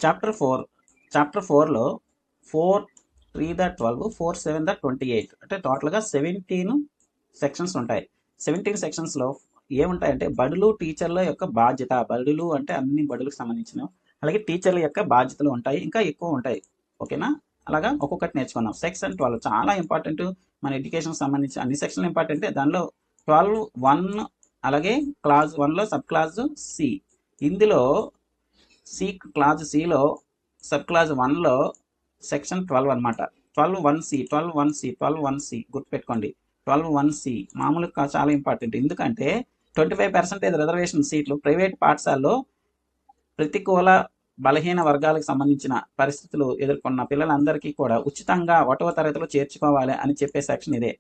Chapter 4లో 4 3 12 4 7 28 అంటే టోటల్గా 17 sections ఉంటాయి. 17 సెక్షన్స్లో ఏముంటాయంటే బడులు టీచర్ల యొక్క బాధ్యత, బడులు అంటే అన్ని బడులకు సంబంధించినవి, అలాగే టీచర్ల యొక్క బాధ్యతలు ఉంటాయి, ఇంకా ఎక్కువ ఉంటాయి. ఓకేనా? అలాగా ఒక్కొక్కటి నేర్చుకుందాం. సెక్షన్ 12 చాలా ఇంపార్టెంట్. మన ఎడ్యుకేషన్ సంబంధించి అన్ని సెక్షన్లు ఇంపార్టెంటే. దానిలో 12(1) అలాగే క్లాజ్ 1లో సబ్ క్లాజ్ సి. ఇందులో క్లాజ్ సిలో సబ్ క్లాజ్ 1లో సెక్షన్ 12 అనమాట. 12(1)(c) గుర్తుపెట్టుకోండి. 12(1)(c) మామూలుగా చాలా ఇంపార్టెంట్. ఎందుకంటే 25% రిజర్వేషన్ సీట్లు ప్రైవేట్ పాఠశాలలో ప్రతికూల బలహీన వర్గాలకు సంబంధించిన పరిస్థితులు ఎదుర్కొన్న పిల్లలందరికీ కూడా ఉచితంగా 1వ తరగతిలో చేర్చుకోవాలి అని చెప్పే సెక్షన్ ఇదే.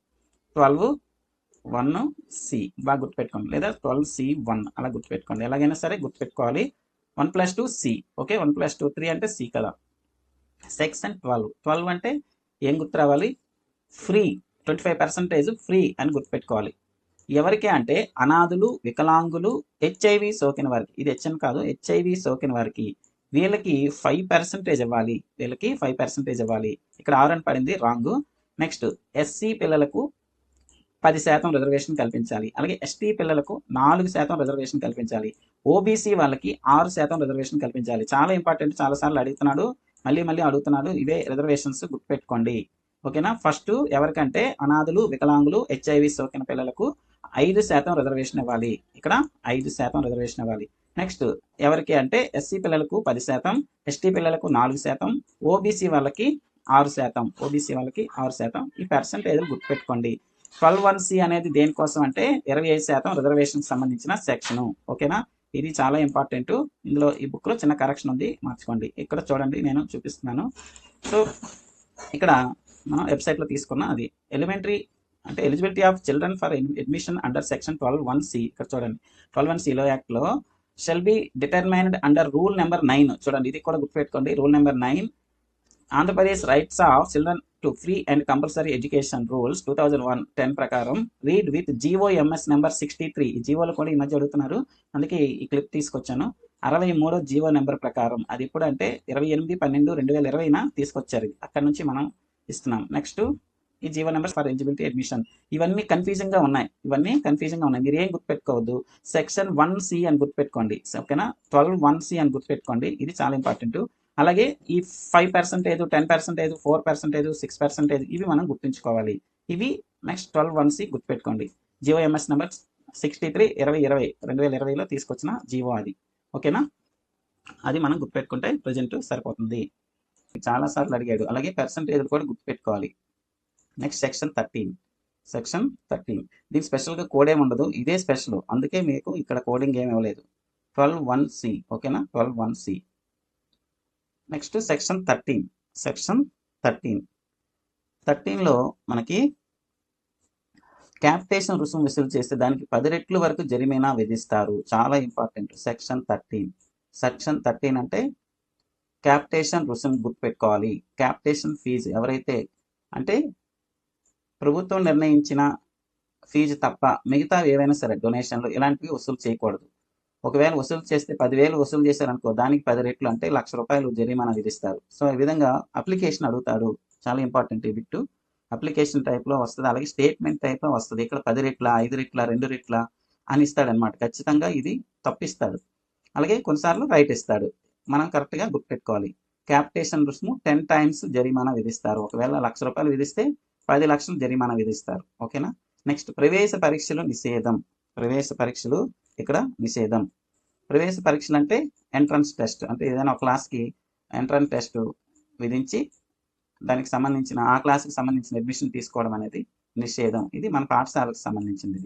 12(1)(c) బాగా గుర్తుపెట్టుకోండి, లేదా 12(c)(1) అలా గుర్తుపెట్టుకోండి. ఎలాగైనా సరే గుర్తుపెట్టుకోవాలి. 1+2 సి. ఓకే, 1+2 3 అంటే సి కదా. సెక్షన్ 12 అంటే ఏం గుర్తు రావాలి? ఫ్రీ. 25% ఫ్రీ అని గుర్తుపెట్టుకోవాలి. ఎవరికి అంటే అనాథులు, వికలాంగులు, హెచ్ఐవి సోకిన వారికి. ఇది హెచ్ఎన్ కాదు, హెచ్ఐవి సోకిన వారికి. వీళ్ళకి 5% ఇవ్వాలి. వీళ్ళకి 5% ఇవ్వాలి. ఇక్కడ 6 అని పడింది, రాంగ్. నెక్స్ట్ ఎస్సీ పిల్లలకు 10% రిజర్వేషన్ కల్పించాలి. అలాగే ఎస్టీ పిల్లలకు 4% రిజర్వేషన్ కల్పించాలి. ఓబీసీ వాళ్ళకి 6% రిజర్వేషన్ కల్పించాలి. చాలా ఇంపార్టెంట్, చాలాసార్లు అడుగుతున్నాడు, మళ్ళీ మళ్ళీ అడుగుతున్నాడు. ఇవే రిజర్వేషన్స్ గుర్తుపెట్టుకోండి. ఓకేనా? ఫస్ట్ ఎవరికంటే అనాథులు, వికలాంగులు, హెచ్ఐవి సోకిన పిల్లలకు 5% రిజర్వేషన్ ఇవ్వాలి. ఇక్కడ 5% రిజర్వేషన్ ఇవ్వాలి. నెక్స్ట్ ఎవరికి అంటే ఎస్సీ పిల్లలకు 10%, ఎస్టీ పిల్లలకు 4%, ఓబీసీ వాళ్ళకి 6%. ఓబీసీ వాళ్ళకి 6%. ఈ పర్సెంటేజ్లు గుర్తుపెట్టుకోండి. 12(1)(c) అనేది దేనికోసం అంటే 25% రిజర్వేషన్కి సంబంధించిన సెక్షను. ఓకేనా? ఇది చాలా ఇంపార్టెంట్. ఇందులో ఈ బుక్లో చిన్న కరెక్షన్ ఉంది, మార్చుకోండి. ఇక్కడ చూడండి, నేను చూపిస్తున్నాను. సో ఇక్కడ మనం వెబ్సైట్లో తీసుకున్న అది ఎలిమెంటరీ అంటే eligibility of children for admission under section 12(1)(c). ఇక్కడ చూడండి, 12(1)(c)లో యాక్ట్లో shall be determined under rule number 9. చూడండి, ఇది కూడా గుర్తుపెట్టుకోండి. Rule number 9 Andhra Pradesh rights of children to free and compulsory education rules 2001-10 ప్రకారం రీడ్ విత్ జీఓఎంఎస్ నెంబర్ 63. ఈ జీవోలు కూడా ఈ మధ్య అడుగుతున్నారు, అందుకే ఈ క్లిప్ తీసుకొచ్చాను. 63 జీవో నెంబర్ ప్రకారం, అది ఇప్పుడు అంటే 28/12/2020 తీసుకొచ్చారు. అక్కడ నుంచి మనం ఇస్తున్నాం. నెక్స్ట్ ఈ GO number for eligibility admission. ఇవన్నీ కన్ఫ్యూజింగ్గా ఉన్నాయి, మీరు ఏం గుర్తుపెట్టుకోవద్దు. సెక్షన్ 1(c) అని గుర్తుపెట్టుకోండి. ఓకేనా? 12(1)(c) అని గుర్తుపెట్టుకోండి. ఇది చాలా ఇంపార్టెంట్. అలాగే ఈ 5%, 10%, 4%, 6% ఇవి మనం గుర్తుంచుకోవాలి. ఇవి నెక్స్ట్ 12(1)(c) గుర్తుపెట్టుకోండి. జీఓఎంఎస్ నెంబర్ 63 2020లో తీసుకొచ్చిన జీవో అది. ఓకేనా? అది మనం గుర్తుపెట్టుకుంటే ప్రజెంట్ సరిపోతుంది. చాలాసార్లు అడిగాడు. అలాగే పర్సంటేజ్ కూడా గుర్తుపెట్టుకోవాలి. Next section 13. దీనికి స్పెషల్గా కోడ్ ఏమి ఉండదు, ఇదే స్పెషల్, అందుకే మీకు ఇక్కడ కోడింగ్ ఏమి ఇవ్వలేదు. 12(1)(c). ఓకేనా? 12(1)(c). నెక్స్ట్ సెక్షన్ 13లో మనకి క్యాపిటేషన్ రుసుము వసూలు చేస్తే దానికి 10 రెట్లు వరకు జరిమానా విధిస్తారు. చాలా ఇంపార్టెంట్. సెక్షన్ 13 అంటే క్యాపిటేషన్ రుసుము గుర్తుపెట్టుకోవాలి. క్యాపిటేషన్ ఫీజు ఎవరైతే అంటే ప్రభుత్వం నిర్ణయించిన ఫీజు తప్ప మిగతా ఏవైనా సరే డొనేషన్లు ఇలాంటివి వసూలు చేయకూడదు. ఒకవేళ వసూలు చేస్తే 10,000 వసూలు చేశారనుకో, దానికి 10 రెట్లు అంటే ₹1,00,000 జరిమానా విధిస్తారు. సో ఈ విధంగా అప్లికేషన్ అడుగుతాడు. చాలా ఇంపార్టెంట్ ఈ బిట్టు. అప్లికేషన్ టైప్లో వస్తుంది, అలాగే స్టేట్మెంట్ టైప్లో వస్తుంది. ఇక్కడ 10 రెట్ల, 5 రెట్ల, 2 రెట్ల అని ఇస్తాడనమాట. ఖచ్చితంగా ఇది తప్పిస్తాడు. అలాగే కొన్నిసార్లు రైట్ ఇస్తాడు. మనం కరెక్ట్గా గుర్తుపెట్టుకోవాలి. క్యాపిటేషన్ రుసుము 10 టైమ్స్ జరిమానా విధిస్తారు. ఒకవేళ ₹1,00,000 విధిస్తే 10 లక్షలు జరిమానా విధిస్తారు. ఓకేనా? నెక్స్ట్ ప్రవేశ పరీక్షలు నిషేధం. ఇక్కడ నిషేధం. ప్రవేశ పరీక్షలు అంటే ఎంట్రన్స్ టెస్ట్, అంటే ఏదైనా ఒక క్లాస్కి ఎంట్రన్స్ టెస్ట్ విధించి దానికి సంబంధించిన ఆ క్లాస్కి సంబంధించిన అడ్మిషన్ తీసుకోవడం అనేది నిషేధం. ఇది మన పాఠశాలకు సంబంధించింది.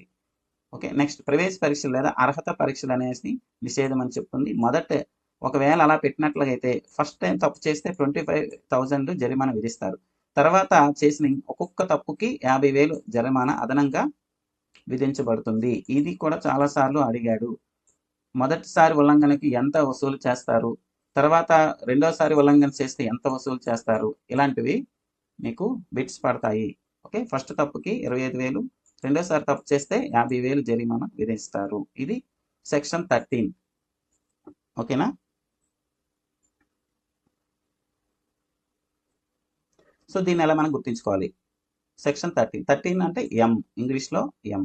ఓకే, నెక్స్ట్ ప్రవేశ పరీక్షలు లేదా అర్హత పరీక్షలు అనేసి నిషేధం అని చెప్తుంది. ఒకవేళ అలా పెట్టినట్లయితే ఫస్ట్ టైం తప్పు చేస్తే 25,000 జరిమానా విధిస్తారు. తర్వాత చేసిన ఒక్కొక్క తప్పుకి 50,000 జరిమానా అదనంగా విధించబడుతుంది. ఇది కూడా చాలాసార్లు అడిగాడు. మొదటిసారి ఉల్లంఘనకి ఎంత వసూలు చేస్తారు, తర్వాత రెండోసారి ఉల్లంఘన చేస్తే ఎంత వసూలు చేస్తారు, ఇలాంటివి మీకు బిట్స్ పడతాయి. ఓకే, ఫస్ట్ తప్పుకి 25,000, రెండోసారి తప్పు చేస్తే 50,000 జరిమానా విధిస్తారు. ఇది సెక్షన్ 13. ఓకేనా? సో దీన్ని ఎలా మనం గుర్తుంచుకోవాలి? సెక్షన్ 13 అంటే ఎం, ఇంగ్లీష్లో ఎం.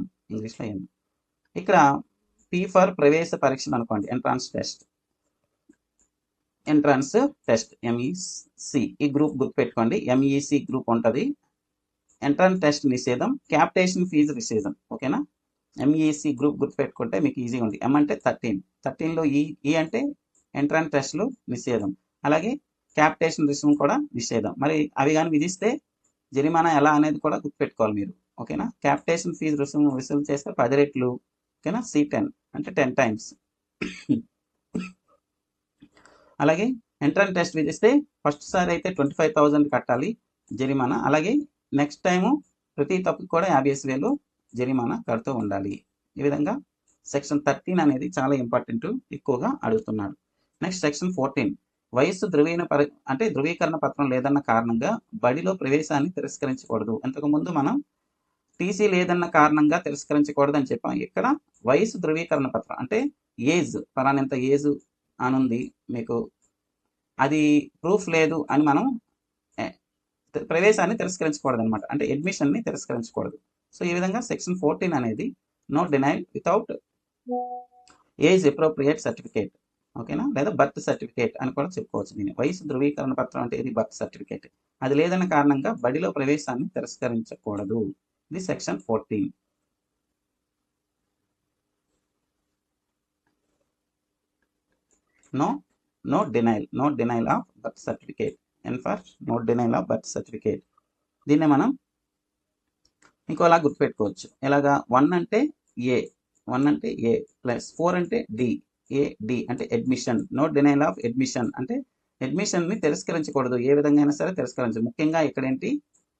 ఇక్కడ పి ఫర్ ప్రవేశ పరీక్ష అనుకోండి, ఎంట్రన్స్ టెస్ట్ ఎంఈసి. ఈ గ్రూప్ గుర్తుపెట్టుకోండి, ఎంఈసి గ్రూప్ ఉంటుంది. ఎంట్రన్స్ టెస్ట్ నిషేధం, క్యాపిటేషన్ ఫీజు నిషేధం. ఓకేనా? ఎంఈసి గ్రూప్ గుర్తుపెట్టుకుంటే మీకు ఈజీగా ఉంది. ఎం అంటే 13లో ఈ అంటే ఎంట్రన్స్ టెస్ట్లు నిషేధం, అలాగే క్యాపిటేషన్ రుసుము కూడా నిషేధం. మరి అవి కానీ విధిస్తే జరిమానా ఎలా అనేది కూడా గుర్తుపెట్టుకోవాలి మీరు. ఓకేనా? క్యాపిటేషన్ ఫీజు రుసుము వసూలు చేస్తే 10 రెట్లు. ఓకేనా? C10 అంటే 10 టైమ్స్. అలాగే ఎంట్రన్స్ టెస్ట్ విధిస్తే ఫస్ట్ సారి అయితే 25,000 కట్టాలి జరిమానా. అలాగే నెక్స్ట్ టైము ప్రతి తప్పుకి కూడా 50,000 జరిమానా కడుతూ ఉండాలి. ఈ విధంగా సెక్షన్ 13 అనేది చాలా ఇంపార్టెంట్, ఎక్కువగా అడుగుతున్నాడు. నెక్స్ట్ సెక్షన్ 14, వయస్సు ధృవీకరణ పత్రం లేదన్న కారణంగా బడిలో ప్రవేశాన్ని తిరస్కరించకూడదు. ఇంతకుముందు మనం టీసీ లేదన్న కారణంగా తిరస్కరించకూడదు అని చెప్పాం. ఇక్కడ వయసు ధృవీకరణ పత్రం అంటే ఏజ్, పలానంత ఏజ్ అనుంది మీకు, అది ప్రూఫ్ లేదు అని మనం ప్రవేశాన్ని తిరస్కరించకూడదు అనమాట, అంటే అడ్మిషన్ని తిరస్కరించకూడదు. సో ఈ విధంగా సెక్షన్ 14 అనేది no denial without age appropriate certificate. ఓకేనా? లేదా బర్త్ సర్టిఫికేట్ అని కూడా చెప్పుకోవచ్చు. దీన్ని వయసు ధృవీకరణ పత్రం అంటే ఇది బర్త్ సర్టిఫికేట్. అది లేదన్న కారణంగా బడిలో ప్రవేశాన్ని తిరస్కరించకూడదు. ఇది section 14. No denial of birth certificate. And for no denial of birth certificate. దీన్ని మనం ఇంకోలా గుర్తుపెట్టుకోవచ్చు. ఎలాగా? 1 అంటే ఏ ప్లస్ 4 అంటే డి అంటే admission. No denial of admission అంటే అడ్మిషన్ని తిరస్కరించకూడదు, ఏ విధంగా అయినా సరే తిరస్కరించదు. ముఖ్యంగా ఇక్కడేంటి,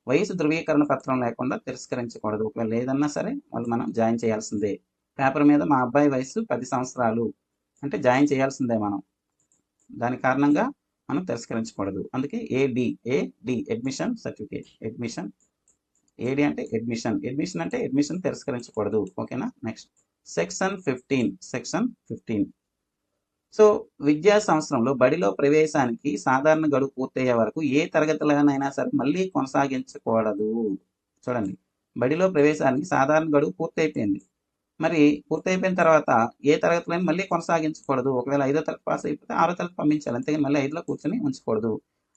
వయసు ధృవీకరణ పత్రం లేకుండా తిరస్కరించకూడదు. ఒకవేళ లేదన్నా సరే వాళ్ళు మనం జాయిన్ చేయాల్సిందే. పేపర్ మీద మా అబ్బాయి వయసు 10 సంవత్సరాలు అంటే జాయిన్ చేయాల్సిందే మనం. దాని కారణంగా మనం తిరస్కరించకూడదు. అందుకే ఏడి అడ్మిషన్ సర్టిఫికేట్. ఏడి అంటే అడ్మిషన్ అంటే అడ్మిషన్ తిరస్కరించకూడదు. ఓకేనా? Next section 15. సో విద్యా సంవత్సరంలో బడిలో ప్రవేశానికి సాధారణ గడువు పూర్తయ్యే వరకు ఏ తరగతిలోనైనా సరే మళ్ళీ కొనసాగించకూడదు. చూడండి, బడిలో ప్రవేశానికి సాధారణ గడువు పూర్తయిపోయింది. మరి పూర్తయిపోయిన తర్వాత ఏ తరగతిలో మళ్ళీ కొనసాగించకూడదు. ఒకవేళ 5వ తరగతి పాస్ అయిపోతే 6వ తరగతి పంపించాలి, అంతేగాని మళ్ళీ 5లో కూర్చొని ఉంచకూడదు.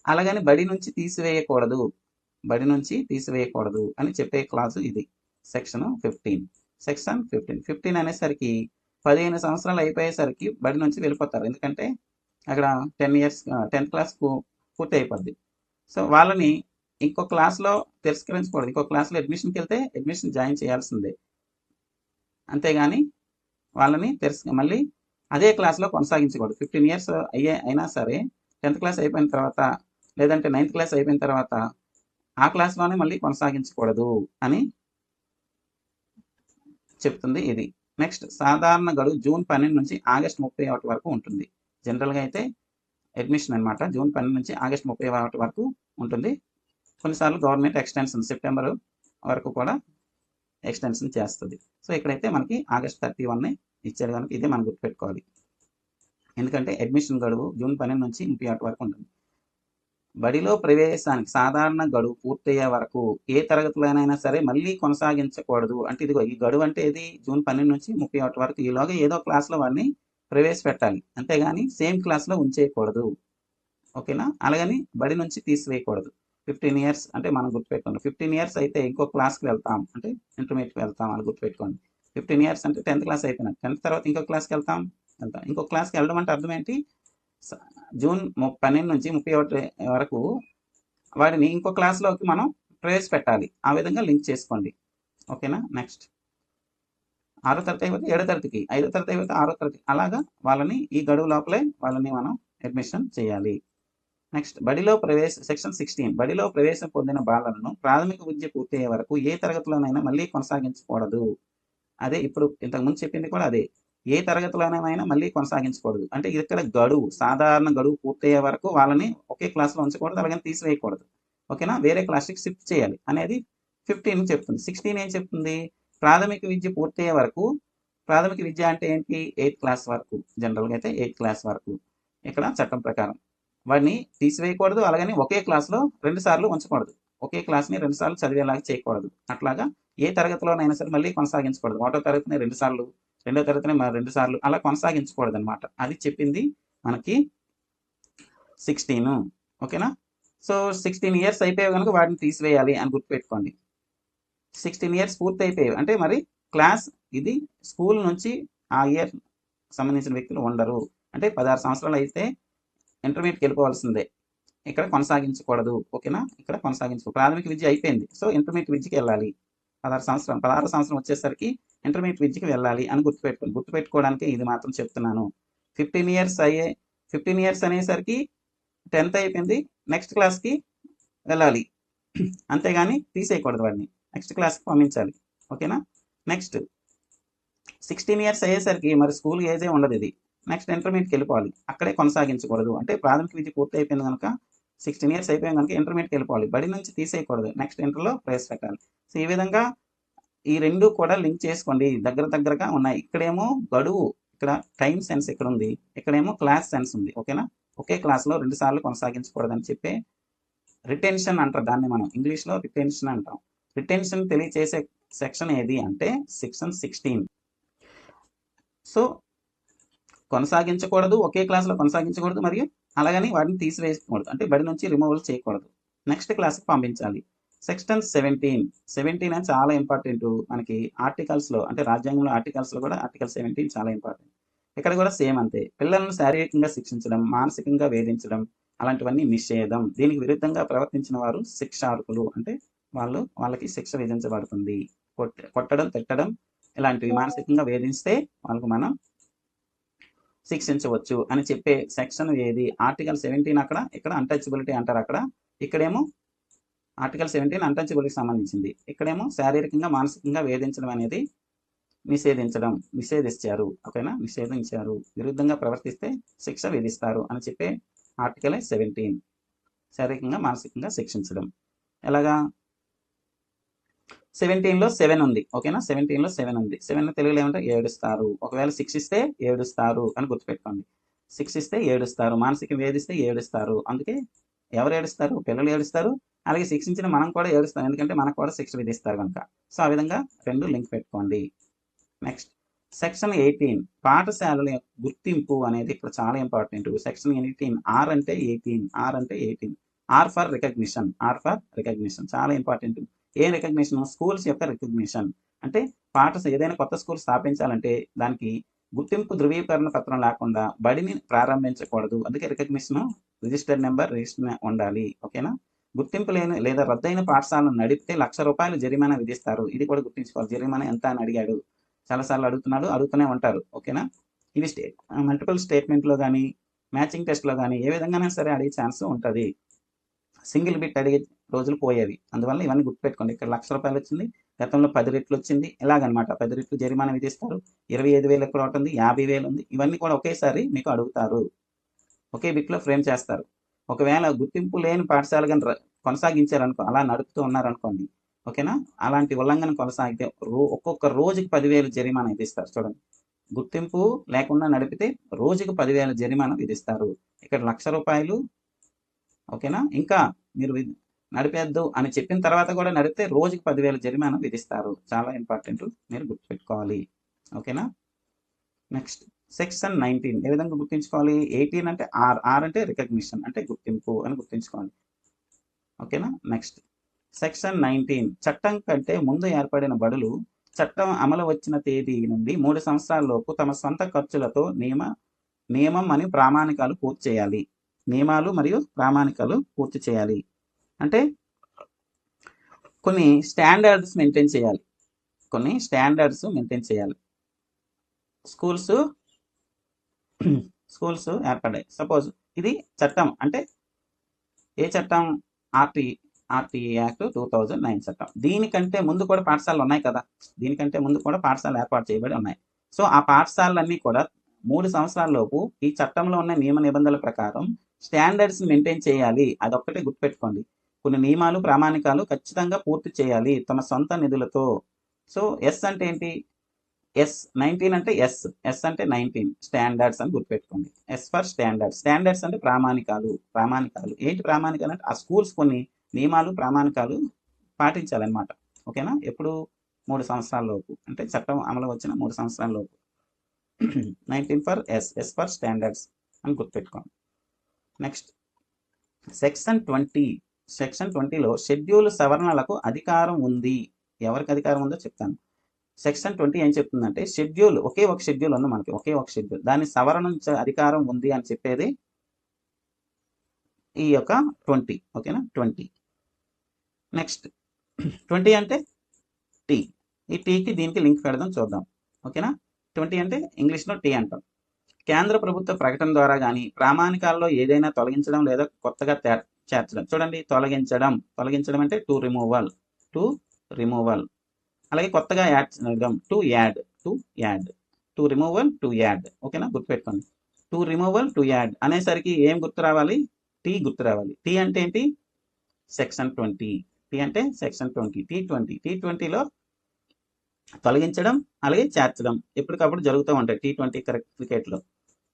అలాగని బడి నుంచి తీసివేయకూడదు అని చెప్పే క్లాసు ఇది. సెక్షన్ 15 అనేసరికి 15 సంవత్సరాలు అయిపోయేసరికి బడి నుంచి వెళ్ళిపోతారు. ఎందుకంటే అక్కడ 10th క్లాస్ పూర్తి అయిపోద్ది. సో వాళ్ళని ఇంకో క్లాస్లో తిరస్కరించకూడదు. ఇంకో క్లాస్లో అడ్మిషన్కి వెళ్తే అడ్మిషన్ జాయిన్ చేయాల్సిందే, అంతేగాని వాళ్ళని మళ్ళీ అదే క్లాస్లో కొనసాగించకూడదు. 15 ఇయర్స్ అయినా సరే 10th క్లాస్ అయిపోయిన తర్వాత లేదంటే 9th క్లాస్ అయిపోయిన తర్వాత ఆ క్లాస్లోనే మళ్ళీ కొనసాగించకూడదు అని చెప్తుంది ఇది. నెక్స్ట్ సాధారణ గడువు జూన్ 12 నుంచి ఆగస్టు 31 వరకు ఉంటుంది. జనరల్గా అయితే అడ్మిషన్ అనమాట జూన్ 12 నుంచి ఆగస్టు 31 వరకు ఉంటుంది. కొన్నిసార్లు గవర్నమెంట్ ఎక్స్టెన్షన్ సెప్టెంబర్ వరకు కూడా ఎక్స్టెన్షన్ చేస్తుంది. సో ఇక్కడైతే మనకి ఆగస్ట్ 31 ఇచ్చాడు కనుక ఇదే మనం గుర్తుపెట్టుకోవాలి. ఎందుకంటే అడ్మిషన్ గడువు జూన్ 12 నుంచి 31 వరకు ఉంటుంది. బడిలో ప్రవేశానికి సాధారణ గడువు పూర్తయ్యే వరకు ఏ తరగతిలోనైనా సరే మళ్ళీ కొనసాగించకూడదు. అంటే ఇదిగో ఈ గడువు అంటే ఇది జూన్ 12 నుంచి 31 వరకు. ఈలోగా ఏదో క్లాస్లో వాడిని ప్రవేశపెట్టాలి, అంతేగాని సేమ్ క్లాస్లో ఉంచేయకూడదు. ఓకేనా? అలాగని బడి నుంచి తీసివేయకూడదు. 15 ఇయర్స్ అంటే మనం గుర్తుపెట్టుకోండి. 15 ఇయర్స్ అయితే ఇంకో క్లాస్కి వెళ్తాం, అంటే ఇంటర్మీడియట్కి వెళ్తాం అని గుర్తుపెట్టుకోండి. 15 ఇయర్స్ అంటే 10th క్లాస్ అయిపోయినా 10th తర్వాత ఇంకో క్లాస్కి వెళ్తాం. ఇంకో క్లాస్కి వెళ్ళడం అంటే అర్థం ఏంటి, జూన్ 12 నుంచి 31 వరకు వాడిని ఇంకో క్లాస్లోకి మనం ప్రవేశపెట్టాలి. ఆ విధంగా లింక్ చేసుకోండి. ఓకేనా? నెక్స్ట్ 6వ తరగతి అయిపోతే 7వ తరగతికి, 5వ తరగతి అయిపోతే 6వ తరగతి, అలాగా వాళ్ళని ఈ గడువు లోపలే వాళ్ళని మనం అడ్మిషన్ చేయాలి. నెక్స్ట్ సెక్షన్ 16 బడిలో ప్రవేశం పొందిన బాలలను ప్రాథమిక విద్య పూర్తయ్యే వరకు ఏ తరగతిలోనైనా మళ్ళీ కొనసాగించకూడదు. అదే ఇప్పుడు ఇంతకుముందు చెప్పింది కూడా అదే, ఏ తరగతిలోనైనా మళ్ళీ కొనసాగించకూడదు. అంటే ఇక్కడ గడువు సాధారణ గడువు పూర్తయ్యే వరకు వాళ్ళని ఒకే క్లాస్లో ఉంచకూడదు, అలాగని తీసివేయకూడదు. ఓకేనా? వేరే క్లాస్కి షిఫ్ట్ చేయాలి అనేది 15 చెప్తుంది. 16 ఏం చెప్తుంది, ప్రాథమిక విద్య పూర్తయ్యే వరకు. ప్రాథమిక విద్య అంటే ఏంటి, 8th క్లాస్ వరకు. జనరల్గా అయితే 8th క్లాస్ వరకు ఇక్కడ చట్టం ప్రకారం. వాడిని తీసివేయకూడదు, అలాగని ఒకే క్లాస్లో 2 సార్లు ఉంచకూడదు. ఒకే క్లాస్ని 2 సార్లు చదివేలాగా చేయకూడదు. అట్లాగా ఏ తరగతిలోనైనా సరే మళ్ళీ కొనసాగించకూడదు. 1వ తరగతిని 2 సార్లు, 2వ తరగతిని 2 సార్లు అలా కొనసాగించకూడదు అనమాట. అది చెప్పింది మనకి 16. ఓకేనా. సో 16 ఇయర్స్ అయిపోయావు కనుక వాటిని తీసివేయాలి అని గుర్తుపెట్టుకోండి. 16 ఇయర్స్ పూర్తి అయిపోయాయి అంటే మరి క్లాస్ ఇది స్కూల్ నుంచి ఆ ఇయర్ సంబంధించిన వ్యక్తులు ఉండరు. అంటే 16 సంవత్సరాలు అయితే ఇంటర్మీడియట్కి వెళ్ళిపోవాల్సిందే, ఇక్కడ కొనసాగించకూడదు. ఓకేనా. ఇక్కడ ప్రాథమిక విద్య అయిపోయింది, సో ఇంటర్మీడియట్ విద్యకి వెళ్ళాలి. 16 సంవత్సరం వచ్చేసరికి ఇంటర్మీడియట్ విద్యకి వెళ్ళాలి అని గుర్తుపెట్టుకోవడానికి ఇది మాత్రం చెప్తున్నాను. 15 ఇయర్స్ అనేసరికి 10th అయిపోయింది, నెక్స్ట్ క్లాస్కి వెళ్ళాలి, అంతేగాని తీసేయకూడదు, వాడిని నెక్స్ట్ క్లాస్కి పంపించాలి. ఓకేనా. నెక్స్ట్ 16 ఇయర్స్ అయ్యేసరికి మరి స్కూల్ ఏజే ఉండదు, ఇది నెక్స్ట్ ఇంటర్మీడియట్కి వెళ్ళిపోవాలి, అక్కడే కొనసాగించకూడదు. అంటే ప్రాథమిక విద్య పూర్తి అయిపోయింది కనుక 16 ఇయర్స్ అయిపోయింది కనుక ఇంటర్మీడియట్కి వెళ్ళిపోవాలి, బడి నుంచి తీసేయకూడదు, నెక్స్ట్ ఇంటర్లో ప్రవేశపెట్టాలి. సో ఈ విధంగా ఈ రెండు కూడా లింక్ చేసుకోండి, దగ్గరగా ఉన్నాయి. ఇక్కడేమో గడువు, ఇక్కడ టైం సెన్స్ ఇక్కడ ఉంది, ఇక్కడేమో క్లాస్ సెన్స్ ఉంది. ఓకేనా. ఒకే క్లాస్లో 2 సార్లు కొనసాగించకూడదని చెప్పే రిటెన్షన్ అంటారు, దాన్ని మనం ఇంగ్లీష్లో రిటెన్షన్ అంటాం. రిటెన్షన్ తెలియచేసే సెక్షన్ ఏది అంటే సెక్షన్ 16. సో కొనసాగించకూడదు, ఒకే క్లాస్లో కొనసాగించకూడదు, మరియు అలాగని వాటిని తీసివేయకూడదు, అంటే బడి నుంచి రిమూవల్ చేయకూడదు, నెక్స్ట్ క్లాస్కి పంపించాలి. సెక్షన్ 17 అని చాలా ఇంపార్టెంట్ మనకి ఆర్టికల్స్లో, అంటే రాజ్యాంగంలో ఆర్టికల్స్లో కూడా ఆర్టికల్ 17 చాలా ఇంపార్టెంట్. ఇక్కడ కూడా సేమ్ అంతే. పిల్లలను శారీరకంగా శిక్షించడం, మానసికంగా వేధించడం అలాంటివన్నీ నిషేధం. దీనికి విరుద్ధంగా ప్రవర్తించిన వారు శిక్షార్హులు, అంటే వాళ్ళకి శిక్ష విధించబడుతుంది. కొట్టడం, తిట్టడం ఇలాంటివి మానసికంగా వేధిస్తే వాళ్ళకు మనం శిక్షించవచ్చు అని చెప్పే సెక్షన్ ఏది? ఆర్టికల్ 17 అక్కడ, ఇక్కడ అన్టచబిలిటీ అంటారు అక్కడ. ఇక్కడేమో ఆర్టికల్ 17 అన్టచబిలిటీకి సంబంధించింది, ఇక్కడేమో శారీరకంగా మానసికంగా వేధించడం అనేది నిషేధించారు. ఓకేనా. నిషేధించారు, విరుద్ధంగా ప్రవర్తిస్తే శిక్ష విధిస్తారు అని చెప్పే ఆర్టికల్ 17. శారీరకంగా మానసికంగా శిక్షించడం ఎలాగా? 17లో 7 ఉంది. ఓకేనా. 17లో 7 ఉంది. 7 తెలుగులో ఏమంటే ఏడుస్తారు. ఒకవేళ శిక్షిస్తే ఏడుస్తారు అని గుర్తుపెట్టుకోండి. శిక్షిస్తే ఏడుస్తారు, మానసిక వేధిస్తే ఏడుస్తారు. అందుకే ఎవరు ఏడుస్తారు? పిల్లలు ఏడుస్తారు, అలాగే శిక్షించిన మనం కూడా ఏడుస్తాం, ఎందుకంటే మనకు కూడా శిక్ష విధిస్తారు కనుక. సో ఆ విధంగా రెండు లింక్ పెట్టుకోండి. నెక్స్ట్ సెక్షన్ 18 పాఠశాలల గుర్తింపు అనేది ఇక్కడ చాలా ఇంపార్టెంట్. సెక్షన్ 18 ఆర్ అంటే 18 ఆర్ ఫర్ రికగ్నిషన్ చాలా ఇంపార్టెంట్. ఏ రికగ్నిషన్? స్కూల్స్ యొక్క రికగ్నిషన్. అంటే ఏదైనా కొత్త స్కూల్ స్థాపించాలంటే దానికి గుర్తింపు ధృవీకరణ పత్రం లేకుండా బడిని ప్రారంభించకూడదు. అందుకే రికగ్నిషన్ రిజిస్టర్డ్ నెంబర్ ఉండాలి. ఓకేనా. గుర్తింపు లేని లేదా రద్దయిన పాఠశాలను నడిపితే ₹1,00,000 జరిమానా విధిస్తారు. ఇది కూడా గుర్తుంచుకోవాలి. జరిమానా ఎంత అని అడిగాడు, చాలాసార్లు అడుగుతూనే ఉంటారు. ఓకేనా. ఇవి మల్టిపుల్ స్టేట్మెంట్లో కానీ మ్యాచింగ్ టెస్ట్లో కానీ ఏ విధంగానే సరే అడిగే ఛాన్స్ ఉంటుంది. సింగిల్ బిట్ అడిగే రోజులు పోయేవి. అందువల్ల ఇవన్నీ గుర్తుపెట్టుకోండి. ఇక్కడ ₹1,00,000 వచ్చింది, గతంలో 10 రెట్లు వచ్చింది, ఇలాగనమాట. 10 రెట్లు జరిమానా విధిస్తారు. 25,000 ఎక్కడ ఉంటుంది, 50,000 ఉంది. ఇవన్నీ కూడా ఒకేసారి మీకు అడుగుతారు, ఒకే బిట్లో ఫ్రేమ్ చేస్తారు. ఒకవేళ గుర్తింపు లేని పాఠశాల కానీ కొనసాగించారనుకో, అలా నడుపుతూ ఉన్నారనుకోండి, ఓకేనా, అలాంటి ఉల్లంఘన కొనసాగితే ఒక్కొక్క రోజుకి 10,000 జరిమానా విధిస్తారు. చూడండి, గుర్తింపు లేకుండా నడిపితే రోజుకు 10,000 జరిమానా విధిస్తారు. ఇక్కడ ₹1,00,000. ఓకేనా. ఇంకా మీరు నడిపేద్దు అని చెప్పిన తర్వాత కూడా నడిపితే రోజుకి 10,000 జరిమానా విధిస్తారు. చాలా ఇంపార్టెంట్, మీరు గుర్తుపెట్టుకోవాలి. ఓకేనా. నెక్స్ట్ సెక్షన్ 19 ఏ విధంగా గుర్తుంచుకోవాలి? 18 అంటే ఆర్ అంటే రికగ్నిషన్, అంటే గుర్తింపు అని గుర్తుంచుకోవాలి. ఓకేనా. నెక్స్ట్ సెక్షన్ 19 చట్టం కంటే ముందు ఏర్పడిన బడులు చట్టం అమలు వచ్చిన తేదీ నుండి 3 సంవత్సరాలలోపు తమ సొంత ఖర్చులతో నియమం మరియు ప్రామాణికాలు పూర్తి చేయాలి. నియమాలు మరియు ప్రామాణికాలు పూర్తి చేయాలి అంటే కొన్ని స్టాండర్డ్స్ మెయింటైన్ చేయాలి. స్కూల్స్ ఏర్పడ్డాయి. సపోజ్ ఇది చట్టం అంటే ఏ చట్టం? ఆర్టీ యాక్ట్ 2009 చట్టం. దీనికంటే ముందు కూడా పాఠశాలలు ఉన్నాయి కదా, దీనికంటే ముందు కూడా పాఠశాలలు ఏర్పాటు చేయబడి ఉన్నాయి. సో ఆ పాఠశాలలన్నీ కూడా 3 సంవత్సరాలలోపు ఈ చట్టంలో ఉన్న నియమ నిబంధనల ప్రకారం స్టాండర్డ్స్ మెయింటైన్ చేయాలి. అదొక్కటే గుర్తుపెట్టుకోండి. కొన్ని నియమాలు ప్రామాణికాలు ఖచ్చితంగా పూర్తి చేయాలి తమ సొంత నిధులతో. సో ఎస్ అంటే ఏంటి? S19 అంటే ఎస్ అంటే 19 స్టాండర్డ్స్ అని గుర్తుపెట్టుకోండి. ఎస్ ఫర్ స్టాండర్డ్స్ అంటే ప్రామాణికాలు. ఏంటి ప్రామాణికాలు అంటే ఆ స్కూల్స్ కొన్ని నియమాలు ప్రామాణికాలు పాటించాలన్నమాట. ఓకేనా? ఎప్పుడు 3 సంవత్సరాల లోపు, అంటే చట్టం అమలు వచ్చిన 3 సంవత్సరాల లోపు. 19 ఫర్ ఎస్ ఫర్ స్టాండర్డ్స్ అని గుర్తుపెట్టుకోండి. నెక్స్ట్ సెక్షన్ 20లో షెడ్యూల్ సవరణలకు అధికారం ఉంది. ఎవరికి అధికారం ఉందో చెప్తాను. సెక్షన్ 20 ఏం చెప్తుందంటే షెడ్యూల్, ఒకే ఒక షెడ్యూల్ ఉంది మనకి, ఒకే ఒక షెడ్యూల్, దాన్ని సవరణ అధికారం ఉంది అని చెప్పేది ఈ యొక్క 20. ఓకేనా? 20. నెక్స్ట్ 20 అంటే టీ. ఈ టీకి దీనికి లింక్ పెడదాం, చూద్దాం. ఓకేనా? 20 అంటే ఇంగ్లీష్లో టీ అంటాం. కేంద్ర ప్రభుత్వ ప్రకటన ద్వారా కానీ ప్రామాణికాల్లో ఏదైనా తొలగించడం లేదా కొత్తగా చేర్చడం. చూడండి, తొలగించడం అంటే టు రిమూవల్. అలాగే కొత్తగా యాడ్ చేయడం టు యాడ్. ఓకేనా? గుర్తుపెట్టుకోండి. టు రిమూవల్, టు యాడ్ అనేసరికి ఏం గుర్తు రావాలి? టీ గుర్తు రావాలి. టీ అంటే ఏంటి? సెక్షన్ 20. టీ అంటే సెక్షన్ 20. T20లో తొలగించడం అలాగే చేర్చడం ఎప్పటికప్పుడు జరుగుతూ ఉంటాయి. T20 క్రికెట్లో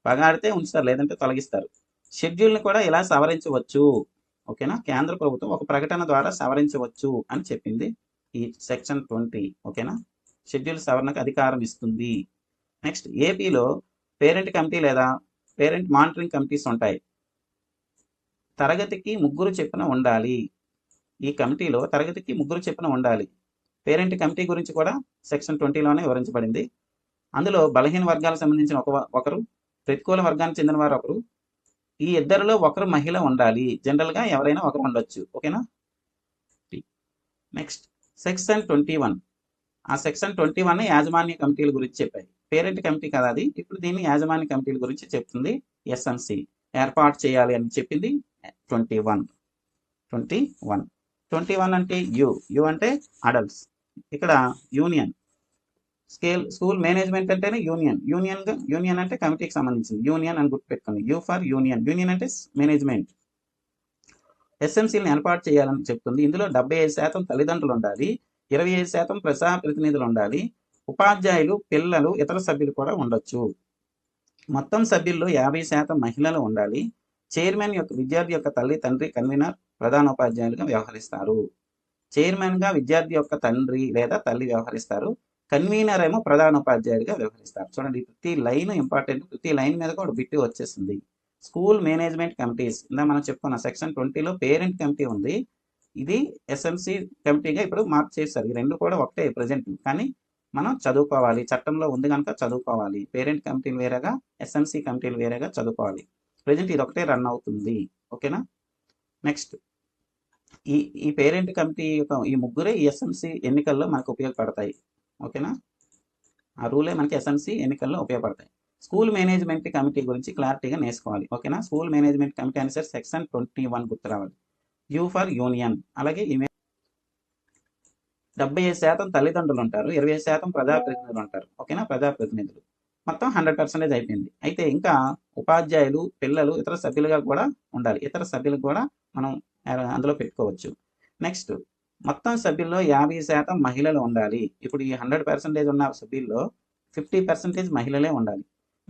బాగా ఆడితే ఉంచుతారు, లేదంటే తొలగిస్తారు. షెడ్యూల్ని కూడా ఇలా సవరించవచ్చు. ఓకేనా? కేంద్ర ప్రభుత్వం ఒక ప్రకటన ద్వారా సవరించవచ్చు అని చెప్పింది ఈ సెక్షన్ 20. ఓకేనా? షెడ్యూల్ సవరణకు అధికారం ఇస్తుంది. నెక్స్ట్ ఏపీలో పేరెంట్ కమిటీ లేదా పేరెంట్ మానిటరింగ్ కమిటీస్ ఉంటాయి. తరగతికి 3 చొప్పున ఉండాలి. ఈ కమిటీలో తరగతికి 3 చొప్పున ఉండాలి. పేరెంట్ కమిటీ గురించి కూడా సెక్షన్ 20లోనే వివరించబడింది. అందులో బలహీన వర్గాలకు సంబంధించిన ఒకరు, ప్రతికూల వర్గానికి చెందిన వారు ఒకరు, ఈ ఇద్దరిలో ఒకరు మహిళ ఉండాలి. జనరల్గా ఎవరైనా ఒకరు ఉండొచ్చు. ఓకేనా? Next section 21. ఆ సెక్షన్ 21 యాజమాన్య కమిటీల గురించి చెప్పాయి. పేరెంట్ కమిటీ కదా అది, ఇప్పుడు దీన్ని యాజమాన్య కమిటీల గురించి చెప్తుంది. ఎస్ఎంసి ఏర్పాటు చేయాలి అని చెప్పింది 21 అంటే యు అంటే అడల్ట్స్. ఇక్కడ యూనియన్. స్కూల్ మేనేజ్మెంట్ అంటేనే యూనియన్ అంటే కమిటీకి సంబంధించింది. యూనియన్ అని గుర్తుపెట్టుకోండి. యూ ఫర్ యూనియన్ అంటే మేనేజ్మెంట్. ఎస్ఎంసీలను ఏర్పాటు చేయాలని చెప్తుంది. ఇందులో 75% తల్లిదండ్రులు ఉండాలి, 25% ప్రజాప్రతినిధులు ఉండాలి, ఉపాధ్యాయులు, పిల్లలు, ఇతర సభ్యులు కూడా ఉండొచ్చు. మొత్తం సభ్యుల్లో 50% మహిళలు ఉండాలి. చైర్మన్ విద్యార్థి యొక్క తల్లి, తండ్రి, కన్వీనర్, ప్రధానోపాధ్యాయులుగా వ్యవహరిస్తారు. చైర్మన్గా విద్యార్థి యొక్క తండ్రి లేదా తల్లి వ్యవహరిస్తారు. కన్వీనర్ ఏమో ప్రధానోపాధ్యాయులుగా వ్యవహరిస్తారు. చూడండి, ప్రతి లైన్ ఇంపార్టెంట్. ప్రతి లైన్ మీద కూడా బిట్టి వచ్చేసింది. స్కూల్ మేనేజ్మెంట్ కమిటీస్ ఇందా మనం చెప్పుకున్న సెక్షన్ 20లో పేరెంట్ కమిటీ ఉంది. ఇది ఎస్ఎంసి కమిటీగా ఇప్పుడు మార్క్ చేశారు. ఈ రెండు కూడా ఒకటే ప్రజెంట్, కానీ మనం చదువుకోవాలి. చట్టంలో ఉంది కనుక చదువుకోవాలి. పేరెంట్ కమిటీలు వేరేగా, ఎస్ఎంసి కమిటీలు వేరేగా చదువుకోవాలి. ప్రజెంట్ ఇది ఒకటే రన్ అవుతుంది. ఓకేనా? నెక్స్ట్ ఈ పేరెంట్ కమిటీ యొక్క ఈ ముగ్గురే ఈ ఎస్ఎంసి ఎన్నికల్లో మనకు ఉపయోగపడతాయి. ఓకేనా? ఆ రూలే మనకి ఎస్ఎంసి ఎన్నికల్లో ఉపయోగపడతాయి. స్కూల్ మేనేజ్మెంట్ కమిటీ గురించి క్లారిటీగా నేర్చుకోవాలి. ఓకేనా? స్కూల్ మేనేజ్మెంట్ కమిటీ అని సార్ సెక్షన్ 21 గుర్తు రావాలి. You for union. అలాగే 75% తల్లిదండ్రులు ఉంటారు, 20% ప్రజాప్రతినిధులు ఉంటారు. ఓకేనా? ప్రజాప్రతినిధులు మొత్తం 100% అయిపోయింది. అయితే ఇంకా ఉపాధ్యాయులు, పిల్లలు, ఇతర సభ్యులుగా కూడా ఉండాలి. ఇతర సభ్యులు కూడా మనం అందులో పెట్టుకోవచ్చు. నెక్స్ట్ మొత్తం సభ్యుల్లో 50% మహిళలు ఉండాలి. ఇప్పుడు ఈ 100% ఉన్న సభ్యుల్లో 50% మహిళలే ఉండాలి.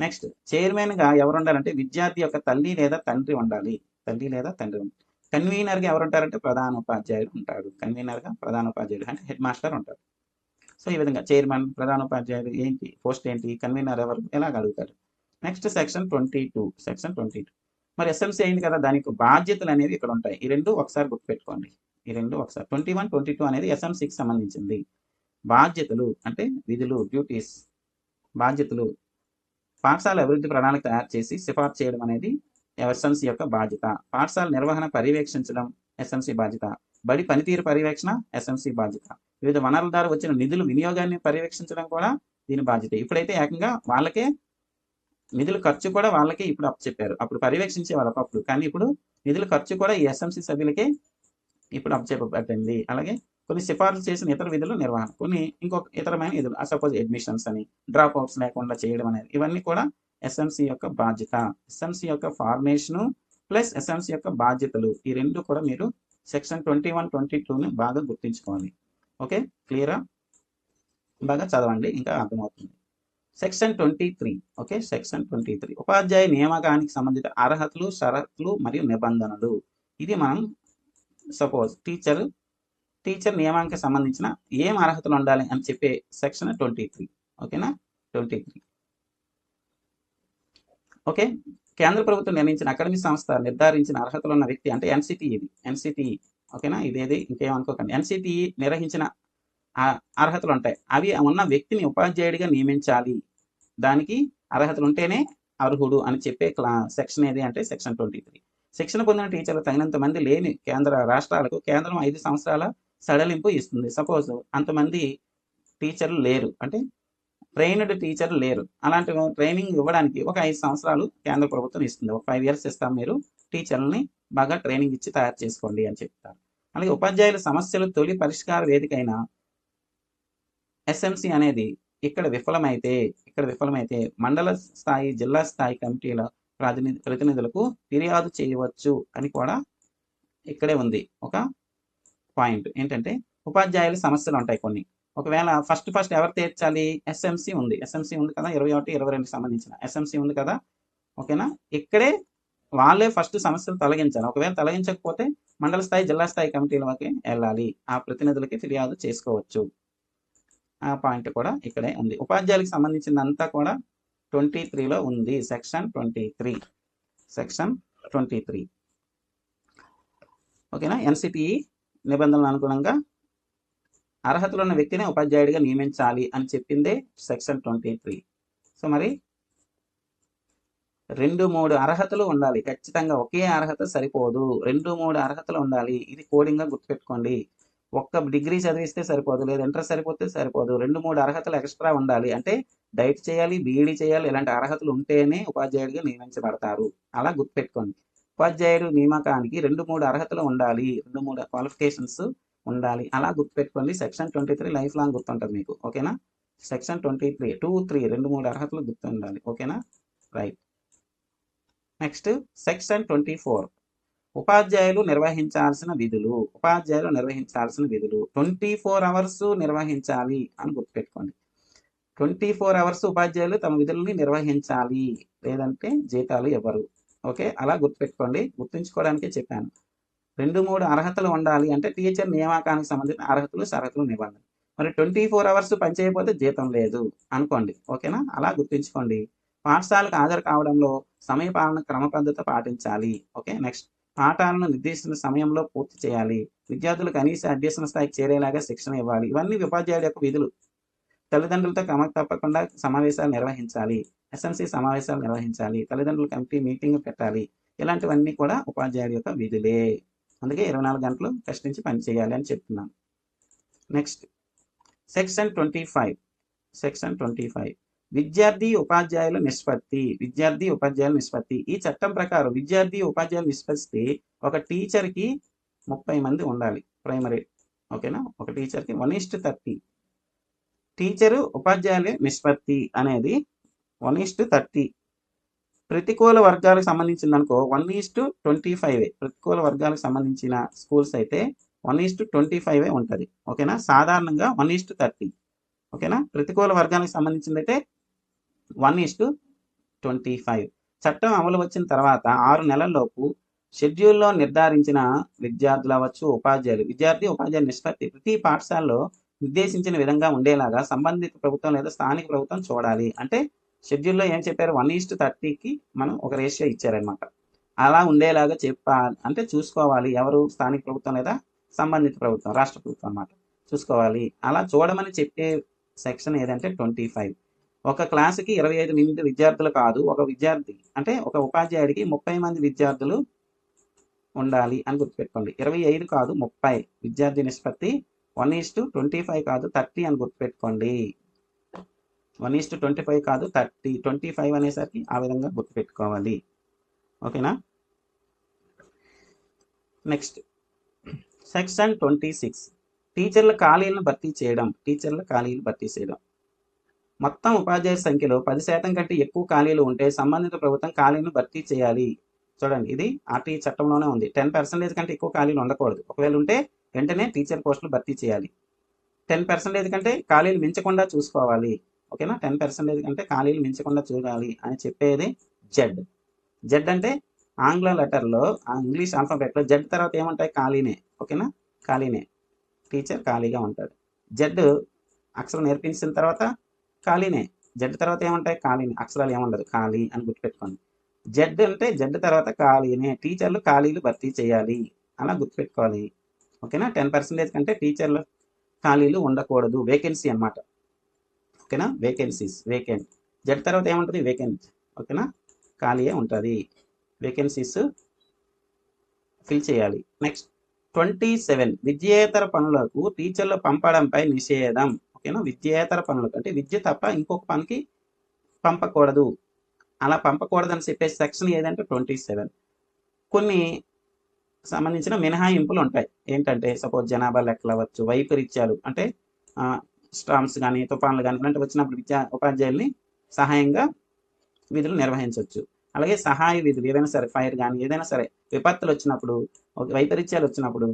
నెక్స్ట్ చైర్మన్గా ఎవరు ఉండాలంటే విద్యార్థి యొక్క తల్లి లేదా తండ్రి ఉండాలి. కన్వీనర్గా ఎవరు ఉంటారంటే ప్రధానోపాధ్యాయుడు ఉంటాడు. అంటే హెడ్ మాస్టర్ ఉంటాడు. సో ఈ విధంగా చైర్మన్, ప్రధానోపాధ్యాయుడు ఏంటి, పోస్ట్ ఏంటి, కన్వీనర్ ఎవరు, ఎలాగ అడుగుతారు. Next section 22. మరి ఎస్ఎంసీ అయింది కదా, దానికి బాధ్యతలు అనేవి ఇక్కడ ఉంటాయి. ఈ రెండు ఒకసారి గుర్తుపెట్టుకోండి. 21, 22 అనేది ఎస్ఎంసీకి సంబంధించింది. బాధ్యతలు అంటే విధులు, డ్యూటీస్. బాధ్యతలు పాఠశాల అభివృద్ధి ప్రణాళిక తయారు చేసి సిఫార్సు చేయడం అనేది ఎస్ఎంసీ యొక్క బాధ్యత. పాఠశాల నిర్వహణ పర్యవేక్షించడం ఎస్ఎంసీ బాధ్యత. బడి పనితీరు పర్యవేక్షణ ఎస్ఎంసీ బాధ్యత. వివిధ వనరుల ద్వారా వచ్చిన నిధుల వినియోగాన్ని పర్యవేక్షించడం కూడా దీని బాధ్యత. ఇప్పుడైతే ఏకంగా వాళ్ళకే నిధుల ఖర్చు కూడా వాళ్ళకే ఇప్పుడు అప్పచెప్పారు. అప్పుడు పర్యవేక్షించే వాళ్ళు ఒకప్పుడు, కానీ ఇప్పుడు నిధుల ఖర్చు కూడా ఈ ఎస్ఎంసీ సభ్యులకే ఇప్పుడు అప్పచెప్పబడింది. అలాగే కొన్ని సిఫార్సు చేసిన ఇతర విధులు నిర్వహణ, కొన్ని ఇంకొక ఇతరమైన విధులు, సపోజ్ అడ్మిషన్స్ అని, డ్రాప్ అవుట్స్ లేకుండా చేయడం అనేది, ఇవన్నీ కూడా ఎస్ఎంసీ యొక్క బాధ్యత. ఎస్ఎంసీ యొక్క ఫార్మేషను ప్లస్ ఎస్ఎంసీ యొక్క బాధ్యతలు, ఈ రెండు కూడా మీరు సెక్షన్ 21, 22ని బాగా గుర్తుంచుకోవాలి. ఓకే, క్లియరా? బాగా చదవండి, ఇంకా అర్థమవుతుంది. సెక్షన్ 23. ఓకే, సెక్షన్ 23 ఉపాధ్యాయ నియామకానికి సంబంధిత అర్హతలు, షరతులు మరియు నిబంధనలు. ఇది మనం సపోజ్ టీచర్ నియామకానికి సంబంధించిన ఏం అర్హతలు ఉండాలి అని చెప్పే సెక్షన్ 23. ఓకేనా, 23. ఓకే, కేంద్ర ప్రభుత్వం నిర్ణయించిన అకాడమిక్ సంస్థ నిర్ధారించిన అర్హతలు ఉన్న వ్యక్తి అంటే ఎన్సిటి, ఇది ఎన్సిటి. ఓకేనా, ఇదేది ఇంకేమనుకోకండి. ఎన్సిటి నిర్వహించిన అర్హతలు ఉంటాయి, అవి ఉన్న వ్యక్తిని ఉపాధ్యాయుడిగా నియమించాలి. దానికి అర్హతలు ఉంటేనే అర్హుడు అని చెప్పే సెక్షన్ ఏది అంటే సెక్షన్ 23. శిక్షణ పొందిన టీచర్లు తగినంత మంది లేని రాష్ట్రాలకు కేంద్రం 5 సంవత్సరాల సడలింపు ఇస్తుంది. సపోజ్ అంతమంది టీచర్లు లేరు అంటే ట్రైన్డ్ టీచర్లు లేరు, అలాంటి ట్రైనింగ్ ఇవ్వడానికి ఒక 5 సంవత్సరాలు కేంద్ర ప్రభుత్వం ఇస్తుంది. ఒక 5 years ఇస్తాం, మీరు టీచర్లని బాగా ట్రైనింగ్ ఇచ్చి తయారు చేసుకోండి అని చెప్తారు. అలాగే ఉపాధ్యాయుల సమస్యలు తొలి పరిష్కార వేదిక అయిన ఎస్ఎంసి అనేది ఇక్కడ విఫలమైతే మండల స్థాయి, జిల్లా స్థాయి కమిటీల ప్రతినిధులకు ఫిర్యాదు చేయవచ్చు అని కూడా ఇక్కడే ఉంది ఒక పాయింట్. ఏంటంటే ఉపాధ్యాయుల సమస్యలు ఉంటాయి కొన్ని, ఒకవేళ ఫస్ట్ ఎవరు తీర్చాలి? ఎస్ఎంసి ఉంది కదా, 21, 22 సంబంధించిన ఎస్ఎంసి ఉంది కదా. ఓకేనా, ఇక్కడే వాళ్ళే ఫస్ట్ సమస్యలు తొలగించాలి. ఒకవేళ తొలగించకపోతే మండల స్థాయి, జిల్లా స్థాయి కమిటీలకి వెళ్ళాలి, ఆ ప్రతినిధులకి ఫిర్యాదు చేసుకోవచ్చు. ఆ పాయింట్ కూడా ఇక్కడే ఉంది. ఉపాధ్యాయులకు సంబంధించిందంతా కూడా 23లో ఉంది, సెక్షన్ 23. ఓకేనా, ఎన్సిటిఈ నిబంధనల అనుగుణంగా అర్హతలు ఉన్న వ్యక్తిని ఉపాధ్యాయుడిగా నియమించాలి అని చెప్పిందే సెక్షన్ 23. సో మరి 2-3 అర్హతలు ఉండాలి ఖచ్చితంగా, ఒకే అర్హత సరిపోదు, 2-3 అర్హతలు ఉండాలి. ఇది కోడింగ్గా గుర్తుపెట్టుకోండి. ఒక్క డిగ్రీ చదివిస్తే సరిపోదు, లేదా ఇంటర్ సరిపోతే సరిపోదు, 2-3 అర్హతలు ఎక్స్ట్రా ఉండాలి. అంటే డైట్ చేయాలి, బీఈడీ చేయాలి, ఇలాంటి అర్హతలు ఉంటేనే ఉపాధ్యాయుడిగా నియమించబడతారు. అలా గుర్తుపెట్టుకోండి. ఉపాధ్యాయుడు నియామకానికి 2-3 అర్హతలు ఉండాలి, 2-3 క్వాలిఫికేషన్స్ ఉండాలి. అలా గుర్తుపెట్టుకోండి. సెక్షన్ 23 లైఫ్ లాంగ్ గుర్తుంటుంది మీకు. ఓకేనా, సెక్షన్ 23 2-3 2-3 అర్హతలు గుర్తుండాలి. ఓకేనా, రైట్. నెక్స్ట్ సెక్షన్ 24 ఉపాధ్యాయులు నిర్వహించాల్సిన విధులు. 24 hours నిర్వహించాలి అని గుర్తుపెట్టుకోండి. 24 hours ఉపాధ్యాయులు తమ విధులని నిర్వహించాలి, లేదంటే జీతాలు ఇవ్వరు. ఓకే, అలా గుర్తుపెట్టుకోండి, గుర్తుంచుకోవడానికే చెప్పాను. 2-3 అర్హతలు ఉండాలి అంటే టీచర్ నియామకానికి సంబంధించిన అర్హతలు, షరతులు, నిబంధనలు. మరి 24 hours పనిచేయకపోతే జీతం లేదు అనుకోండి. ఓకేనా, అలా గుర్తుంచుకోండి. పాఠశాలకు హాజరు కావడంలో సమయపాలన, క్రమ పద్ధతి పాటించాలి. ఓకే, నెక్స్ట్ పాఠాలను నిర్దేశించిన సమయంలో పూర్తి చేయాలి. విద్యార్థులు కనీస అభ్యసన స్థాయికి చేరేలాగా శిక్షణ ఇవ్వాలి. ఇవన్నీ ఉపాధ్యాయుడి యొక్క విధులు. తల్లిదండ్రులతో క్రమం తప్పకుండా సమావేశాలు నిర్వహించాలి, ఎస్ఎంసి సమావేశాలు నిర్వహించాలి, తల్లిదండ్రుల కమిటీ మీటింగ్ పెట్టాలి. ఇలాంటివన్నీ కూడా ఉపాధ్యాయుడి యొక్క విధులే. అందుకే 24 గంటలు కష్టించి పని చేయాలి అని చెప్తున్నాను. నెక్స్ట్ సెక్షన్ 25 విద్యార్థి ఉపాధ్యాయుల నిష్పత్తి. ఈ చట్టం ప్రకారం విద్యార్థి ఉపాధ్యాయుల నిష్పత్తి ఒక టీచర్కి 30 మంది ఉండాలి, ప్రైమరీ. ఓకేనా, ఒక టీచర్కి 1:30. టీచరు ఉపాధ్యాయుల నిష్పత్తి అనేది 1:30. ప్రతికూల వర్గాలకు సంబంధించింది అనుకో 1:25. ప్రతికూల వర్గాలకు సంబంధించిన స్కూల్స్ అయితే 1:25 ఉంటుంది. ఓకేనా, సాధారణంగా 1:30. ఓకేనా, ప్రతికూల వర్గానికి సంబంధించింది అయితే 1:25. చట్టం అమలు వచ్చిన తర్వాత 6 నెలల్లోపు షెడ్యూల్లో నిర్ధారించిన విద్యార్థులు అవ్వచ్చు, విద్యార్థి ఉపాధ్యాయుల నిష్పత్తి ప్రతి పాఠశాలలో నిర్దేశించిన విధంగా ఉండేలాగా సంబంధిత ప్రభుత్వం లేదా స్థానిక ప్రభుత్వం చూడాలి. అంటే షెడ్యూల్లో ఏం చెప్పారు, 1:30కి మనం ఒక రేషియో ఇచ్చారనమాట. అలా ఉండేలాగా అంటే చూసుకోవాలి. ఎవరు? స్థానిక ప్రభుత్వం లేదా సంబంధిత ప్రభుత్వం, రాష్ట్ర ప్రభుత్వం అన్నమాట, చూసుకోవాలి. అలా చూడమని చెప్పే సెక్షన్ ఏదంటే 25. ఒక క్లాసుకి 25 మంది విద్యార్థులు కాదు, ఒక ఉపాధ్యాయుడికి 30 మంది విద్యార్థులు ఉండాలి అని గుర్తుపెట్టుకోండి. 25 కాదు, 30. విద్యార్థి నిష్పత్తి 1:25 కాదు, 30 అని గుర్తుపెట్టుకోండి. 1:25 కాదు, 30. 25 అనేసరికి ఆ విధంగా గుర్తుపెట్టుకోవాలి. ఓకేనా, నెక్స్ట్ సెక్షన్ 26 టీచర్ల ఖాళీలను భర్తీ చేయడం. మొత్తం ఉపాధ్యాయుల సంఖ్యలో 10% కంటే ఎక్కువ ఖాళీలు ఉంటే సంబంధిత ప్రభుత్వం ఖాళీలను భర్తీ చేయాలి. చూడండి, ఇది ఆర్టీఈ చట్టంలోనే ఉంది. 10% కంటే ఎక్కువ ఖాళీలు ఉండకూడదు. ఒకవేళ ఉంటే వెంటనే టీచర్ పోస్టులు భర్తీ చేయాలి. 10% కంటే ఖాళీలు మించకుండా చూసుకోవాలి. ఓకేనా, 10% కంటే ఖాళీలు మించకుండా చూడాలి అని చెప్పేది జెడ్. జెడ్ అంటే ఆంగ్ల లెటర్లో, ఇంగ్లీష్ ఆల్ఫాబెట్లో జెడ్ తర్వాత ఏముంటాయి? ఖాళీనే. ఓకేనా, ఖాళీనే. టీచర్ ఖాళీగా ఉంటాడు. జెడ్ అక్షరం నేర్పించిన తర్వాత ఖాళీనే. జెడ్ తర్వాత ఏముంటాయి? ఖాళీనే. అక్షరాలు ఏముండదు, ఖాళీ అని గుర్తుపెట్టుకోండి. జెడ్ అంటే జెడ్ తర్వాత ఖాళీనే. టీచర్లు ఖాళీలు భర్తీ చేయాలి, అలా గుర్తుపెట్టుకోవాలి. ఓకేనా, 10% కంటే టీచర్లు ఖాళీలు ఉండకూడదు. వేకెన్సీ అన్నమాట. ఓకేనా, వేకెన్సీస్, వేకెంట్. జెడ్ తర్వాత ఏముంటుంది? వేకెంట్. ఓకేనా, ఖాళీయే ఉంటుంది. వేకెన్సీస్ ఫిల్ చేయాలి. నెక్స్ట్ 27 విద్యేతర పనులకు టీచర్లు పంపడంపై నిషేధం. ఓకేనా, విద్యేతర పనులకు అంటే విద్య తప్ప ఇంకొక పనికి పంపకూడదు. అలా పంపకూడదని చెప్పే సెక్షన్ ఏదంటే 27. కొన్ని సంబంధించిన మినహాయింపులు ఉంటాయి. ఏంటంటే సపోజ్ జనాభా లెక్కలు అవ్వచ్చు, వైపరీత్యాలు అంటే స్టామ్స్ కానీ తుఫాన్లు కానీ ఇలాంటివి వచ్చినప్పుడు ఉపాధ్యాయుల్ని సహాయంగా విధులు నిర్వహించవచ్చు. అలాగే సహాయ విధులు ఏదైనా సరే, ఫైర్ కానీ ఏదైనా సరే విపత్తులు వచ్చినప్పుడు, వైపరీత్యాలు వచ్చినప్పుడు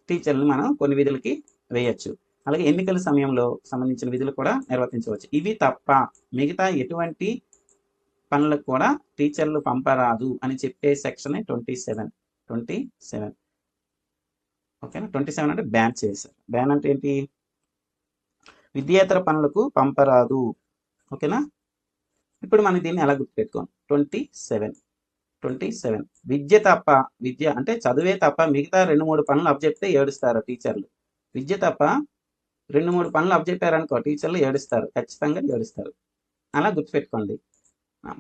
టీచర్లు మనం కొన్ని విధులకి వేయచ్చు. అలాగే ఎన్నికల సమయంలో సంబంధించిన విధులు కూడా నిర్వర్తించవచ్చు. ఇవి తప్ప మిగతా ఎటువంటి పనులకు కూడా టీచర్లు పంపరాదు అని చెప్పే సెక్షన్ 27. 27. ఓకేనా, 27 అంటే బ్యాన్ చేశారు. బ్యాన్ అంటే ఏంటి? విద్యేతర పనులకు పంపరాదు. ఓకేనా, ఇప్పుడు మనం దీన్ని ఎలా గుర్తుపెట్టుకోం? 27 విద్య తప్ప, విద్య అంటే చదువే తప్ప మిగతా 2-3 పనులు అప్పచెప్తే ఏడుస్తారు టీచర్లు. విద్య తప్ప 2-3 పనులు అప్పచెప్పారనుకో టీచర్లు ఏడుస్తారు, ఖచ్చితంగా ఏడుస్తారు. అలా గుర్తుపెట్టుకోండి.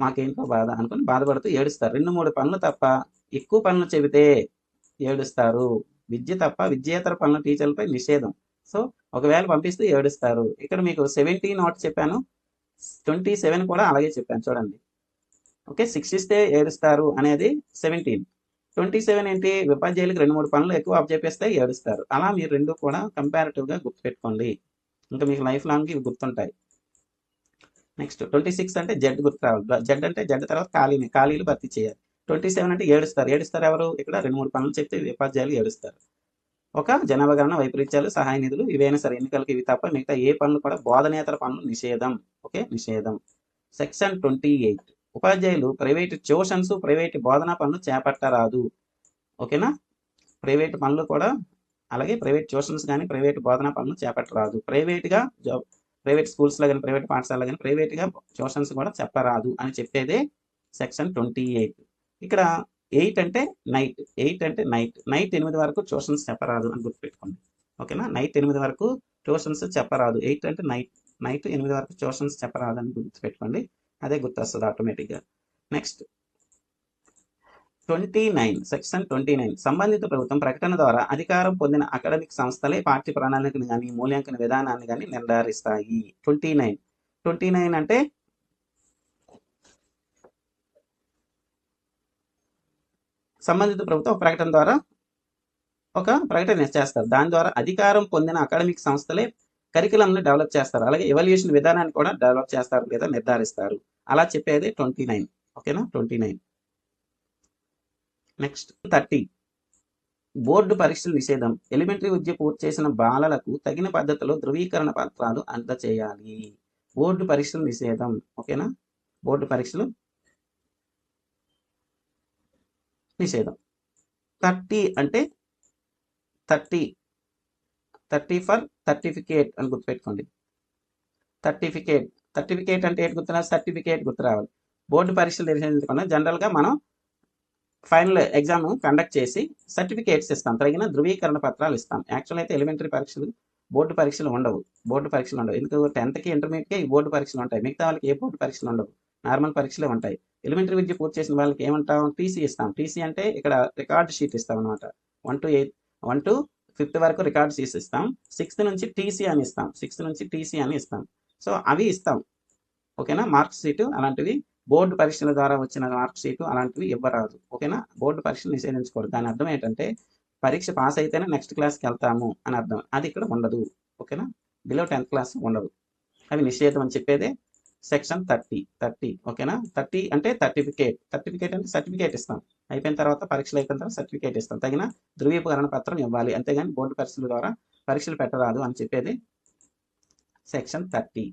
మాకేంటో బాధ అనుకుని బాధపడుతూ ఏడుస్తారు. 2-3 పనులు తప్ప ఎక్కువ పనులు చెబితే ఏడుస్తారు. విద్య తప్ప విద్యేతర పనుల టీచర్లపై నిషేధం. సో ఒకవేళ పంపిస్తే ఏడుస్తారు. ఇక్కడ మీకు 17 ఒకటి చెప్పాను, 27 కూడా అలాగే చెప్పాను చూడండి. ఓకే, 6 ఇస్తే ఏడుస్తారు అనేది 17. 27 ఏంటి? ఉపాధ్యాయులకు 2-3 పనులు ఎక్కువ అప్పచెప్పేస్తే ఏడుస్తారు. అలా మీరు రెండు కూడా కంపారిటివ్గా గుర్తుపెట్టుకోండి. ఇంకా మీకు లైఫ్ లాంగ్ ఇవి గుర్తుంటాయి. నెక్స్ట్ 26 అంటే జెడ్ గుర్తు రావాలి. జెడ్ అంటే జెడ్ తర్వాత ఖాళీని, ఖాళీలు భర్తీ చేయాలి. 27 అంటే ఏడుస్తారు. ఏడుస్తారు ఎవరు? ఇక్కడ 2-3 పనులు చెప్తే ఉపాధ్యాయులు ఏడుస్తారు. ఒక జనాభా గణన, వైపరీత్యాలు, సహాయ నిధులు ఇవైనా సరే ఎన్నికలకి ఇవి తప్ప మిగతా ఏ పనులు కూడా బోధనేతర పనులు నిషేధం. ఓకే, నిషేధం. సెక్షన్ 28 ఉపాధ్యాయులు ప్రైవేటు ట్యూషన్స్, ప్రైవేటు బోధనా పనులు చేపట్టరాదు. ఓకేనా, ప్రైవేటు పనులు కూడా అలాగే ప్రైవేట్ ట్యూషన్స్ కానీ ప్రైవేట్ బోధనా పనులు చేపట్టరాదు. ప్రైవేట్గా ప్రైవేట్ స్కూల్స్లో కానీ ప్రైవేట్ పాఠశాలలో కానీ ప్రైవేట్గా ట్యూషన్స్ కూడా చెప్పరాదు అని చెప్పేదే సెక్షన్ 28. ఇక్కడ 8 అంటే నైట్. 8 అంటే నైట్. నైట్ 8 వరకు ట్యూషన్స్ చెప్పరాదు అని గుర్తుపెట్టుకోండి. ఓకేనా, నైట్ 8 వరకు ట్యూషన్స్ చెప్పరాదు. 8 అంటే నైట్. నైట్ 8 వరకు ట్యూషన్స్ చెప్పరాదు అని గుర్తుపెట్టుకోండి. అదే గుర్తొస్తుంది ఆటోమేటిక్గా. నెక్స్ట్ 29 సెక్షన్ 29 సంబంధిత ప్రభుత్వం ప్రకటన ద్వారా అధికారం పొందిన అకాడమిక్ సంస్థలే పాఠ్య ప్రణాళికను కానీ మూల్యాంకన విధానాన్ని కానీ నిర్ధారిస్తాయి. 29 అంటే సంబంధిత ప్రభుత్వం ప్రకటన ద్వారా ఒక ప్రకటన చేస్తారు. దాని ద్వారా అధికారం పొందిన అకాడమిక్ సంస్థలే కరికులంని డెవలప్ చేస్తారు. అలాగే ఎవాల్యుయేషన్ విధానాన్ని కూడా డెవలప్ చేస్తారు లేదా నిర్ధారిస్తారు. అలా చెప్పేది 29. ఓకేనా, 29. నెక్స్ట్ 30 బోర్డు పరీక్షల నిషేధం. ఎలిమెంటరీ విద్య పూర్తి చేసిన బాలలకు తగిన పద్ధతిలో ధృవీకరణ పత్రాలు అందజేయాలి. బోర్డు పరీక్షల నిషేధం. ఓకేనా, బోర్డు పరీక్షలు నిషేధం. 30 అంటే 30 ఫర్ సర్టిఫికేట్ అని గుర్తుపెట్టుకోండి. సర్టిఫికేట్ అంటే ఏంటి గుర్తురావాలి? సర్టిఫికేట్ గుర్తురావాలి. బోర్డు పరీక్షలు నిర్వహించకుండా జనరల్గా మనం ఫైనల్ ఎగ్జామ్ కండక్ట్ చేసి సర్టిఫికేట్స్ ఇస్తాం, తగిన ధృవీకరణ పత్రాలు ఇస్తాం. యాక్చువల్ అయితే ఎలిమెంటరీ పరీక్షలు బోర్డు పరీక్షలు ఉండవు. ఎందుకు? 10th ఇంటర్మీడియట్కి ఈ బోర్డు పరీక్షలు ఉంటాయి. మిగతా వాళ్ళకి ఏ బోర్డు పరీక్షలు ఉండవు, నార్మల్ పరీక్షలే ఉంటాయి. ఎలిమెంటరీ విద్య పూర్తి చేసిన వాళ్ళకి ఏమంటాం? టీసీ ఇస్తాం. టీసీ అంటే ఇక్కడ రికార్డ్ షీట్ ఇస్తాం అనమాట. 1 to 5th వరకు రికార్డ్ షీట్స్ ఇస్తాం. 6th నుంచి టీసీ అని ఇస్తాం. సో అవి ఇస్తాం. ఓకేనా, మార్క్ షీట్ అలాంటివి బోర్డు పరీక్షల ద్వారా వచ్చిన మార్క్ షీట్ అలాంటివి ఇవ్వరాదు. ఓకేనా, బోర్డు పరీక్షలు నిషేధించకూడదు. దాని అర్థం ఏంటంటే పరీక్ష పాస్ అయితేనే నెక్స్ట్ క్లాస్కి వెళ్తాము అని అర్థం. అది ఇక్కడ ఉండదు. ఓకేనా, బిలో 10th క్లాస్ ఉండదు. అవి నిషేధం అని చెప్పేదే సెక్షన్ 30. ఓకేనా, 30 అంటే సర్టిఫికేట్ అంటే సర్టిఫికేట్ ఇస్తాం. అయిపోయిన తర్వాత పరీక్షలు అయిపోయిన తర్వాత సర్టిఫికేట్ ఇస్తాం. తగిన ధృవీకరణ పత్రం ఇవ్వాలి. అంతేగాని బోర్డు పరీక్షల ద్వారా పరీక్షలు పెట్టరాదు అని చెప్పేది సెక్షన్ 30.